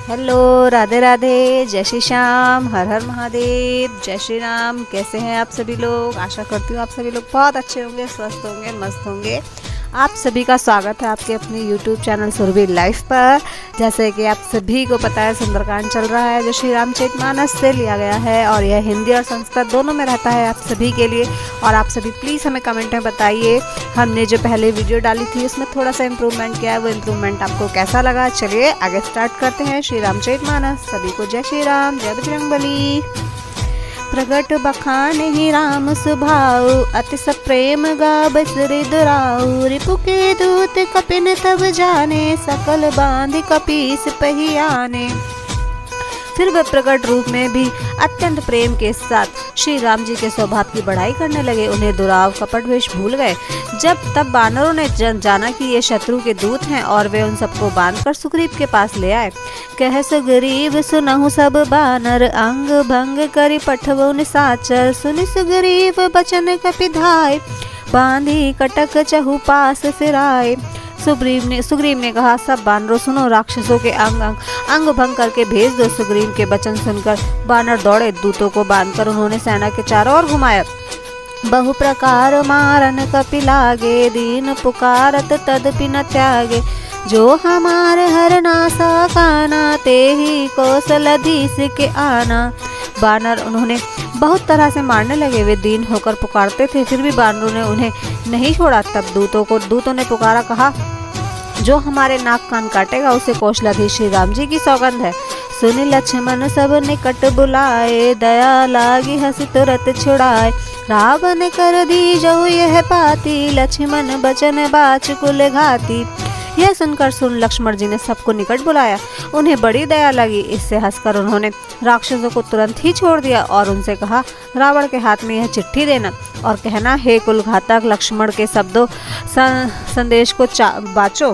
Hello, Radhe Radhe, जय श्री श्याम, हर हर महादेव, जय श्री राम। कैसे हैं आप सभी लोग? आशा करती हूँ आप सभी लोग बहुत अच्छे होंगे, स्वस्थ होंगे, मस्त होंगे। आप सभी का स्वागत है आपके अपने YouTube चैनल सुरभि लाइफ पर। जैसे कि आप सभी को पता है, सुंदरकांड चल रहा है जो श्री रामचरितमानस से लिया गया है और यह हिंदी और संस्कृत दोनों में रहता है आप सभी के लिए। और आप सभी प्लीज़ हमें कमेंट में बताइए, हमने जो पहले वीडियो डाली थी उसमें थोड़ा सा इम्प्रूवमेंट किया है, वो इम्प्रूवमेंट आपको कैसा लगा। चलिए आगे स्टार्ट करते हैं श्री रामचरितमानस। सभी को जय श्री राम, जय बजरंगबली। प्रगट बखान ही राम सुभाऊ, अति सप्रेम गा बसरि दुराऊ। रिपु के दूत कपिन तब जाने, सकल बांध कपीस पहियाने। फिर वे प्रकट रूप में भी अत्यंत प्रेम के साथ श्री राम जी के स्वभाव की बढ़ाई करने लगे। उन्हें दुराव कपट वेश भूल गए। जब तब बानरों ने जाना कि ये शत्रु के दूत हैं और वे उन सबको बांधकर सुग्रीव के पास ले आए। कह सुग्रीव सुनहु सब बानर, अंग भंग करि पठवो निसाचर। सुनि सुग्रीव बचन कपिधाय, बांधी कटक चहु पास फिराए। सुग्रीव ने कहा, सब बानरों सुनो, राक्षसों के अंग भंग करके भेज दो। सुग्रीव के वचन सुनकर बानर दौड़े। दूतों को बांधकर उन्होंने सेना के चारों ओर घुमाया। बहु प्रकार मारन कपि लागे, दीन पुकारत तदपि न त्यागे। जो हमारे हरना सकाना, ते ही कौशलधीश के आना। बानर उन्होंने बहुत तरह से मारने लगे। वे दीन होकर पुकारते थे, फिर भी बानरों ने उन्हें नहीं छोड़ा। तब दूतों ने पुकारा, कहा, जो हमारे नाक कान काटेगा उसे कौशलाधीश श्री राम जी की सौगंध है। सुनि लक्ष्मण सब निकट बुलाए, दया लागी हंसी तुरत छुड़ाए। रावण कर दी जो यह पाती, लक्ष्मण बचन बाच कुल घाती। यह सुनकर लक्ष्मण जी ने सबको निकट बुलाया। उन्हें बड़ी दया लगी। इससे हंसकर उन्होंने राक्षसों को तुरंत ही छोड़ दिया और उनसे कहा, रावण के हाथ में यह चिट्ठी देना और कहना, हे कुल घातक लक्ष्मण के शब्दों संदेश को बाचो।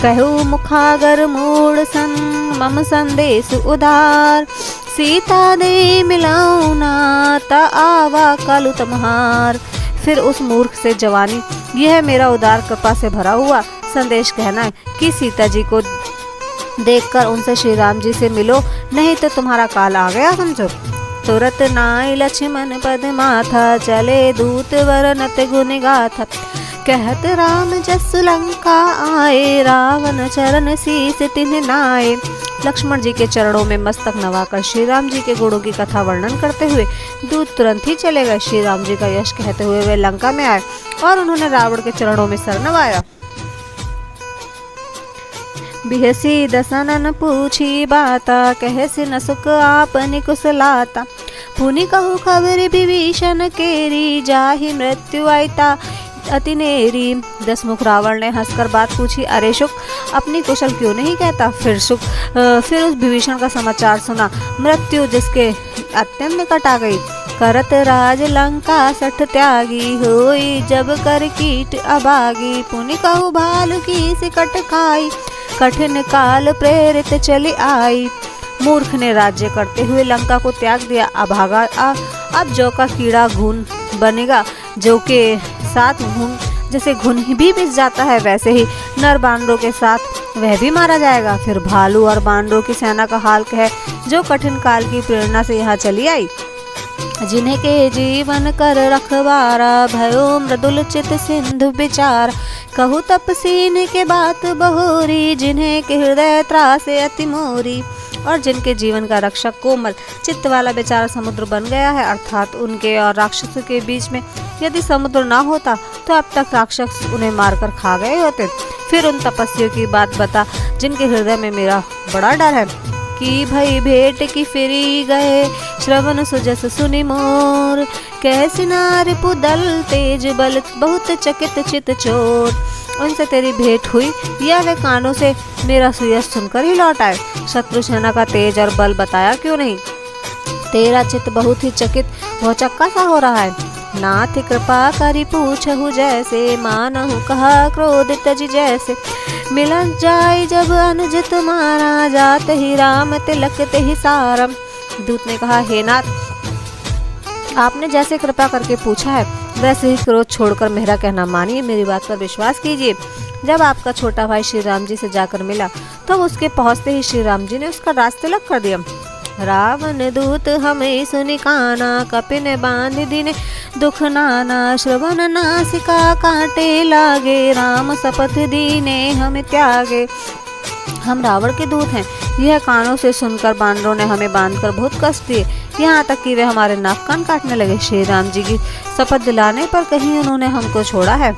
कहू मुखागर मूड सन, मम संदेश उदार। सीता दे मिलाऊ ना, ता आवा कालु तमहार। फिर उस मूर्ख से जवानी, यह मेरा उदार कृपा से भरा हुआ संदेश कहना है कि सीता जी को देखकर उनसे श्री राम जी से मिलो, नहीं तो तुम्हारा काल आ गया समझो। तुरत नाय लक्ष्मण पद माथा, चले दूत वरनत गुण गाथा। कहत राम जसु लंका आए, रावण चरण शीस तिन्ह नाए। लक्ष्मण जी के चरणों में मस्तक नवाकर श्री राम जी के गुणों की कथा वर्णन करते हुए दूत तुरंत ही चले गए। श्री राम जी का यश कहते हुए वे लंका में आए और उन्होंने रावण के चरणों में सर नवाया। बिहसी दसनन पूछी बाता, कहसी न सुख आपनि कुशलाता। पुनि कहु खबर विभीषण केरी, जाहि मृत्यु आयता अति नेरी। दसमुख रावण ने हंसकर बात पूछी, अरे शुक, अपनी कुशल क्यों नहीं कहता। फिर उस विभीषण का समाचार सुना, मृत्यु जिसके अत्यंत निकट आ गई। करत राज लंका सठ त्यागी, होई जब कर कीट अभागी। पुनि कहु भालु की सिकट खाई, कठिन काल प्रेरित चली आई। मूर्ख ने राज्य करते हुए लंका को त्याग दिया, अभागा। अब जौ का कीड़ा घुन बनेगा, जो के साथ घुन जैसे घुन ही भी पिस जाता है, वैसे ही नर बानरों के साथ वह भी मारा जाएगा। फिर भालू और बानरों की सेना का हाल कह, जो कठिन काल की प्रेरणा से यहाँ चली आई। जिन्हें के जीवन कर रखवारा, भयो मृदुल चित सिंधु विचार। कहु तपसीन के बात बहोरी, जिन्हें के हृदय त्रासे अति मोरी। और जिनके जीवन का रक्षक कोमल चित्त वाला बेचारा समुद्र बन गया है, अर्थात उनके और राक्षसों के बीच में यदि समुद्र ना होता तो अब तक राक्षस उन्हें मारकर खा गए होते। फिर उन तपस्वियों की बात बता, जिनके हृदय में मेरा बड़ा डर है कि भई भेंट की फिरी गए, श्रवण सुजस सुनि मोर। कैसी नार पुदल तेज बल, बहुत चकित चित चोर। उनसे तेरी भेंट हुई या वे कानों से मेरा सुयश सुनकर ही लौट आए। शत्रु सेना का तेज और बल बताया क्यों नहीं। तेरा चित्त बहुत ही चकित भौचक्का सा हो रहा है। नाथ कृपा करी पूछहु जैसे, मानहु कहा क्रोधित जी जैसे। मिलन जाय जब अनुज तुम्हारा, जात ही राम तिलक ते ही सारम। दूत ने कहा, हे नाथ, आपने जैसे कृपा करके पूछा है वैसे ही क्रोध छोड़कर मेरा कहना मानिए, मेरी बात पर विश्वास कीजिए। जब आपका छोटा भाई श्री राम जी से जाकर मिला तो उसके पहुंचते ही श्री राम जी ने उसका रास्ते तिलक कर दिया। रावण दूत हमें सुनि काना, कपिन बांध दीने दुख नाना, श्रवण नासिका काटे लागे, राम शपथ दीने हम त्यागे। हम रावण के दूत हैं, यह कानों से सुनकर बानरों ने हमें बांधकर बहुत कष्ट दिए, यहाँ तक कि वे हमारे नाक कान काटने लगे। श्री राम जी की शपथ दिलाने पर कहीं उन्होंने हमको छोड़ा है।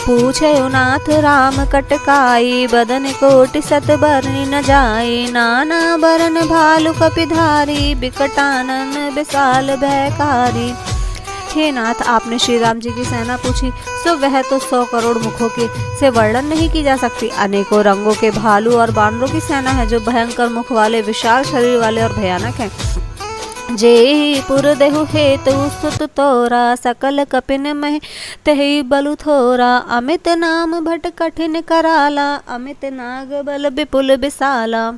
पूछे नाथ राम कटकाई, बदन कोटि सत बरनी न जाई, नाना बरन भालु कपिधारी, बिकटानन विशाल भयकारी। हे नाथ, आपने श्री राम जी की सेना पूछी, सो वह तो 100 करोड़ मुखों के से वर्णन नहीं की जा सकती। अनेकों रंगों के भालू और बानरों की सेना है, जो भयंकर मुख वाले, विशाल शरीर वाले और भयानक हैं। जेहि पुर देहु हेतु सुत तोरा, सकल कपिन मह तेहि बलु थोरा, अमित नाम भट कठिन कराला, अमित नाग बल विपुल विशाला।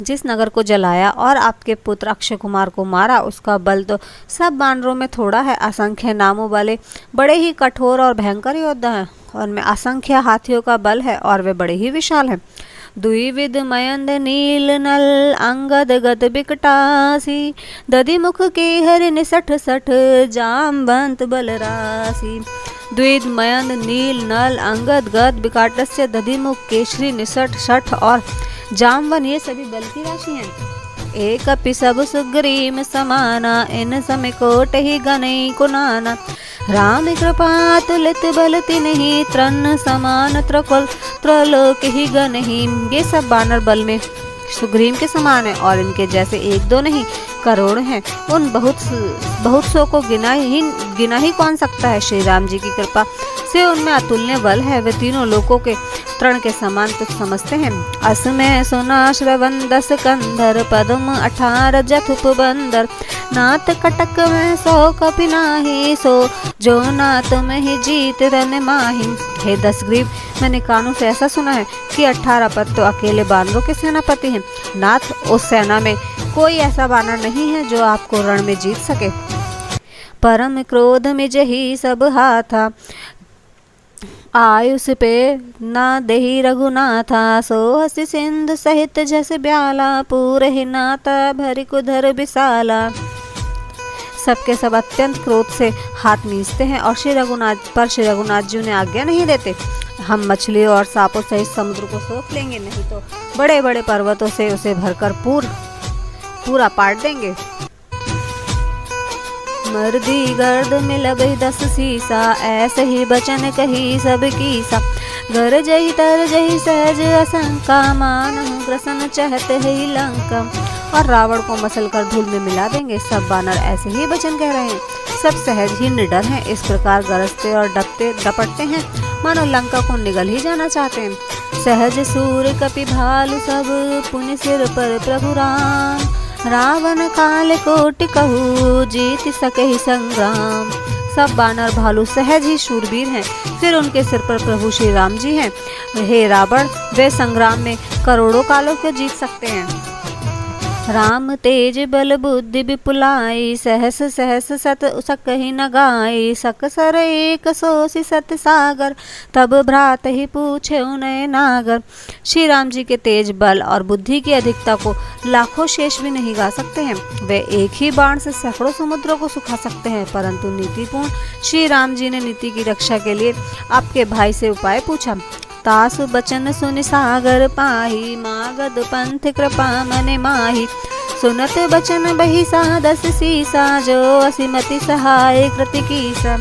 जिस नगर को जलाया और आपके पुत्र अक्षय कुमार को मारा, उसका बल तो सब बानरों में थोड़ा है। असंख्य नामों वाले बड़े ही कठोर और भयंकर योद्धा हैं, उनमें असंख्य हाथियों का बल है और वे बड़े ही विशाल हैं। द्विविध मयंद नील नल, अंगद गद बिकटासी, दधि मुख के हरि निसठ सठ, जामवंत बलरासी। द्विविध मयंद नील नल अंगद गद बिकाटस्य, दधि मुख केशरी निसठ सठ और जामवन, ये सभी बल की राशि हैं। एक अपि सब सुग्रीम समाना, इन समय कोट ही गनई कुनाना, राम कृपा तुलित बल तिन्हि, त्रन समान त्रकुल त्रलोक ही गनहि। ये सब बानर बल में सुग्रीव के समान है और इनके जैसे एक दो नहीं करोड़ हैं। उन बहुत सौ को गिना ही कौन सकता है। श्री राम जी की कृपा से उनमें अतुल्य बल है, वे तीनों लोकों के तृण के समान तुझ समझते हैं। असमय सुना श्रवण 10 कंधर, पद्म 18 जथुप बंदर, नाथ कटक में 100 कपि नाही, सो जो नाथ में ही जीत रन माही। हे दशग्रीव, मैंने कानों से ऐसा सुना है कि 18 पद तो अकेले बानरों के सेनापति हैं। नाथ, उस सेना में कोई ऐसा बानर नहीं है जो आपको रण में जीत सके। परम क्रोध में जही सब हाथा, आयुष पे ना देही रघुनाथा, सो हसी सिंधु सहित जस ब्याला, पूरे ही नाता भरी कुधर विशाला। सबके सब अत्यंत क्रोध से हाथ मींचते हैं और श्री रघुनाथ जी उन्हें आज्ञा नहीं देते। हम मछलियों और सांपों सहित समुद्र को सोख लेंगे, नहीं तो बड़े बड़े पर्वतों से उसे भरकर पूरा पाट देंगे। मर्दी गर्द में लबई 10 सीसा, ऐसे ही बचन कही सब कीसा, घर जही तर जही सहज असंका, मानहु ग्रसन चहत है लंका। और रावण को मसल कर धूल में मिला देंगे। सब बानर ऐसे ही वचन कह रहे हैं, सब सहज ही निडर हैं, इस प्रकार गरजते और डपटते हैं मानो लंका को निगल ही जाना चाहते हैं। सहज सूर कपि भालु सब, पुनि सिर पर प्रभु राम, रावण काल कोटि कहू, जीत सके ही संग्राम। सब बानर भालू सहज ही शूरवीर हैं, फिर उनके सिर पर प्रभु श्री राम जी हैं। हे रावण, वे संग्राम में करोड़ों कालों को जीत सकते हैं। राम तेज बल बुद्धि विपुलाई, सहस सहस सत सकहि न गाई, सकसर एक सोसी सत सागर, तब भ्रात ही पूछे उनय नागर। श्री राम जी के तेज बल और बुद्धि की अधिकता को लाखों शेष भी नहीं गा सकते हैं। वे एक ही बाण से सैकड़ों समुद्रों को सुखा सकते हैं, परंतु नीतिपूर्ण श्री राम जी ने नीति की रक्षा के लिए आपके भाई से उपाय पूछा। तासु बचन सुनि सागर पाही, मागध पंथ कृपा मने माही, सुनत बचन बही सा 10 सीसा, जो असीमति सहाय कृति कीसा।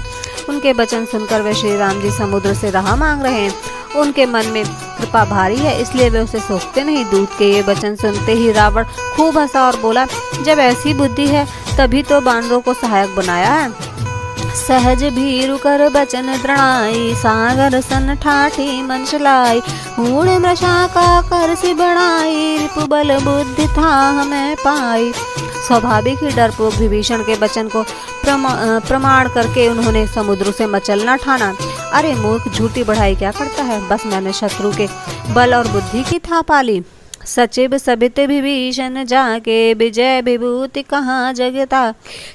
उनके वचन सुनकर वे श्री राम जी समुद्र से राह मांग रहे हैं। उनके मन में कृपा भारी है, इसलिए वे उसे सोखते नहीं। दूत के ये वचन सुनते ही रावण खूब हंसा और बोला, जब ऐसी बुद्धि है तभी तो बानरों को सहायक बनाया है। सहज भीरु कर बचन द्रणाई, सागर सन ठाठी मन चलाई, मूढ़ मृषा का कर सी बढ़ाई, रिपु बल बुद्धि था हमें पाई। स्वाभाविक ही डरपोक विभीषण के वचन को प्रमाण करके उन्होंने समुद्र से मचलना ठाना। अरे मूर्ख, झूठी बढ़ाई क्या करता है, बस मैंने शत्रु के बल और बुद्धि की था पाली। सचिव सबित विभीषण जाके विजय विभूति कहाँ जगता।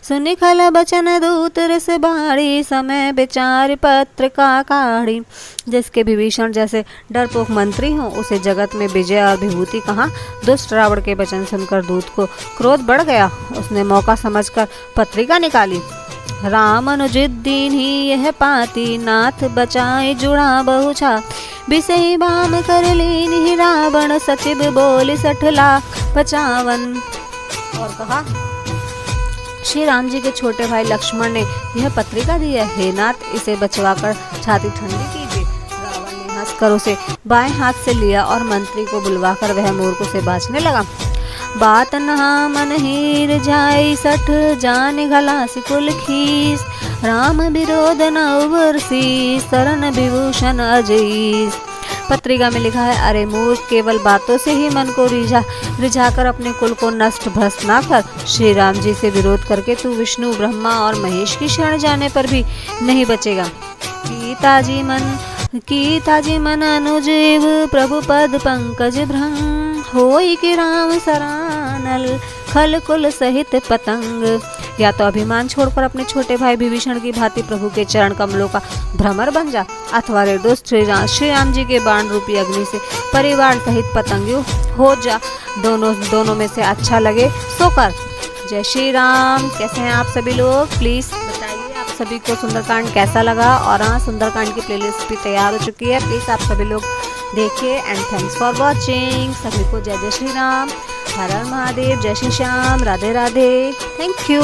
सुनि खल बचन दूत रस बाड़ी समय विचार पत्र का काढ़ी। जिसके विभीषण जैसे डरपोक मंत्री हो उसे जगत में विजय और विभूति कहाँ। दुष्ट रावण के वचन सुनकर दूत को क्रोध बढ़ गया। उसने मौका समझकर पत्रिका निकाली। राम अनुजित दीन ही यह पाती नाथ बचाए जुड़ा बहुछा। बिसई बाम कर लीन रावण सचिव बोली 60 लाख 55। और कहा श्री राम जी के छोटे भाई लक्ष्मण ने यह पत्रिका दी है। हे नाथ इसे बचवाकर छाती ठंडी कीजिए। रावण ने हंसकर उसे बाएं हाथ से लिया और मंत्री को बुलवाकर वह मूर्ख से बाँचने लगा। बात नहा मन हीर जाई 60 जान गला सिकुल खीस। राम विरोध न उबरसी शरण विभूषण अजीस। पत्रिका में लिखा है, अरे मूर्ख केवल बातों से ही मन को रिझाकर अपने कुल को नष्ट भ्रष्ट ना कर। श्री राम जी से विरोध करके तू विष्णु ब्रह्मा और महेश की शरण जाने पर भी नहीं बचेगा। कीताजी मन अनुजीव प्रभु पद पंकज भ्रंग। होई कि राम सरानल खल कुल सहित पतंग। या तो अभिमान छोड़कर अपने छोटे भाई विभीषण की भांति प्रभु के चरण कमलों का भ्रमर बन जा, अथवा रे दोस्त श्री राम जी के बाण रूपी अग्नि से परिवार सहित पतंग हो जा। दोनों में से अच्छा लगे सो कर। जय श्री राम। कैसे हैं आप सभी लोग? प्लीज बताइए आप सभी को सुंदरकांड कैसा लगा। और हाँ, सुंदरकांड की प्लेलिस्ट भी तैयार हो चुकी है, प्लीज आप सभी लोग देखिए। And thanks for watching. सभी को जय जय श्री राम, हर हर महादेव, जय श्री श्याम, राधे राधे, थैंक यू।